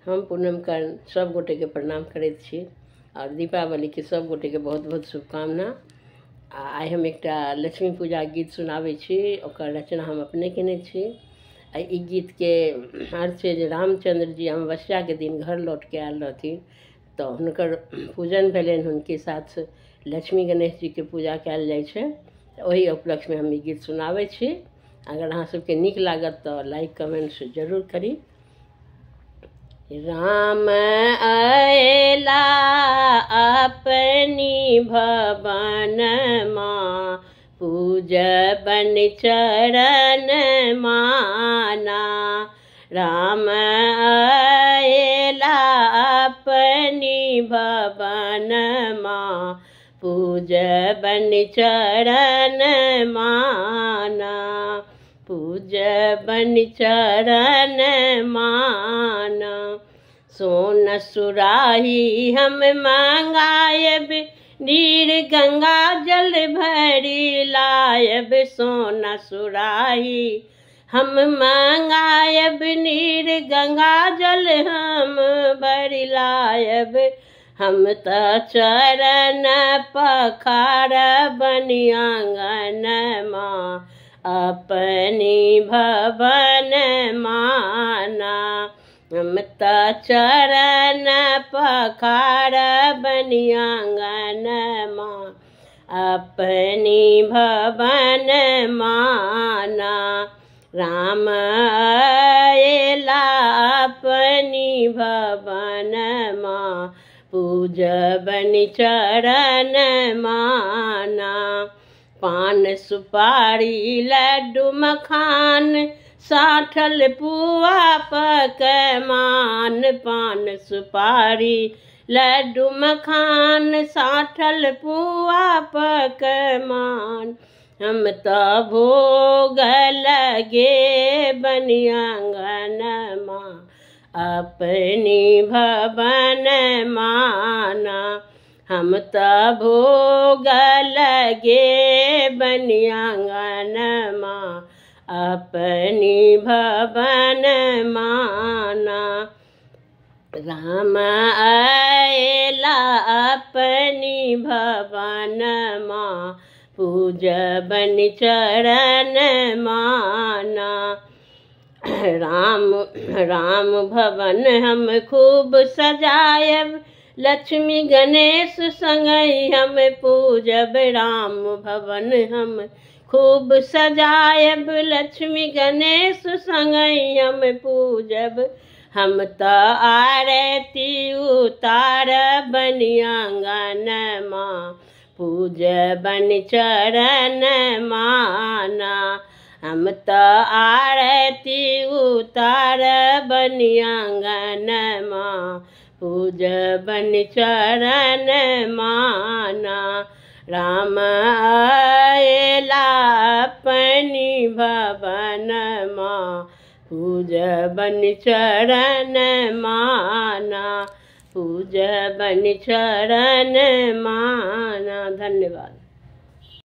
हम पूनम कर्ण सब गोटे के प्रणाम करैत छी और दीपावली के सब गोटे के बहुत बहुत शुभकामना। आइ हम एक लक्ष्मी पूजा गीत सुनाबै छी, ओकर रचना हम अपने केने छी। ई गीत के अर्थ छै जे रामचंद्र जी अमावस्या के दिन घर लौट के आयल रहथिन, तो हुनकर पूजन भेलनि, हुनके साथ लक्ष्मी गणेश जी के पूजा कयल जाइ छै। ओही उपलक्ष्य में हम ई गीत सुनाबै छी। अगर अहाँ सबके नीक लागत तो लाइक कमेंट्स जरूर करी। राम अयला अपनी भवन माँ, पूजबन चरण माना। राम अयला अपनी भवन माँ, पूजबन चरण माना। पूजबन चरण माना। सोन सुराही हम मंगायब, नीर गंगा जल भरी लायब। सोन सुराही हम मंगायब, नीर गंगा जल हम भरी लायब। हम त चरण पखार बनी आंगन माँ, अपनी भवन माना। हम त चरण पखार बनी आंगन माँ, अपनी भवन माना। राम अयला अपनी भवन माँ, पूजबन चरण माना। पान सुपारी लड्डू मखान, साठल पुआ पकवान। पान सुपारी लड्डू मखान, साठल पुआ पकवान। हम त भोग लगे बनी आंगन माँ, अपनी भवन माना। हम त भोग लगे बनी आंगन माँ, अपनी भवन माना। राम अयला अपनी भवन माँ, पूजबन चरण माना। राम भवन हम खूब सजायब, लक्ष्मी गणेश संगहि हम पूजब। राम भवन हम खूब सजायब, लक्ष्मी गणेश संगहि हम पूजब। हम त आरती उतार बनी आंगन माँ, पूजबन चरण माना। हम त आरती उतार बनी आंगन माँ, पूजबन चरण माना। राम अयला अपनी भवन माँ, पूजबन चरण माना। पूजबन चरण माना। धन्यवाद।